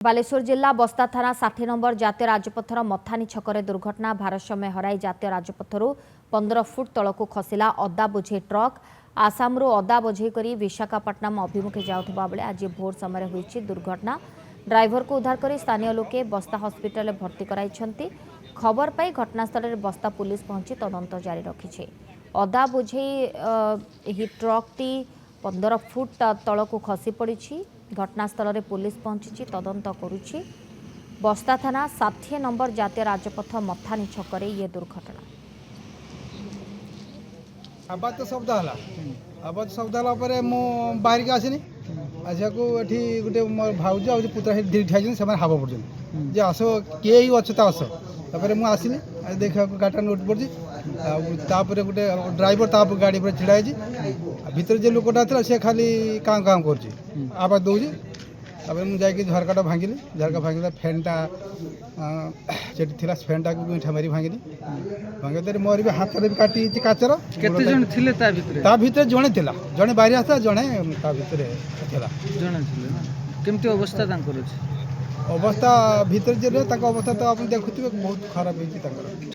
बालेश्वर जिला बस्ता थाना 60 नंबर जातीय राजपथर मथानी छकरे दुर्घटना भारसाम्य हराई जातीय राजपथर 15 फुट तलक खसला अदा बोझे ट्रक आसामरू अदा बोझे कर विशाखापट्टनम अभिमुखे जाउथबा बेले आज भोर समय होईछि दुर्घटना। ड्राइवर को उद्धार कर स्थानीय लोके बस्ता हस्पिटाल भर्ती कराइछन्ति। खबर पाई घटनास्थल में बस्ता पुलिस पहुंची तदंत जारी रखिछे। अदा बोझे एही ट्रकटी 15 फुट तलक खसी पड़ी। घटनास्थल में पुलिस पहुंची तदंत करुछि। बस्ता थाना 60 नंबर जातीय राजपथ मथानी छकरे ये दुर्घटना। आवाज तो शब्द है आवाज शब्द है मु बाहर के आसनी आसा को गोटे मोर भाउज आ पुत्र ठाई से हाव पड़े जे आस किए ही अच्छे तो आस तापर मुझे आसनी देखा गाटा नोट पड़ी गोटे ड्राइवर गाड़ी पर छिड़ा भीतर जो लोकटा था सी खाली काम काम कर आवाज दौर मुझे झरकाटा भांगिली झरका भांगी फैनटा से फैनटा को इठा मारी भांगिली भांगे मोर भी हाथ भी काटी काचर भीतर जड़े था जड़े बाहरी आसा जड़े केमती अवस्था अवस्था भीतर जो अवस्था तो आप देखुए बहुत खराब होती।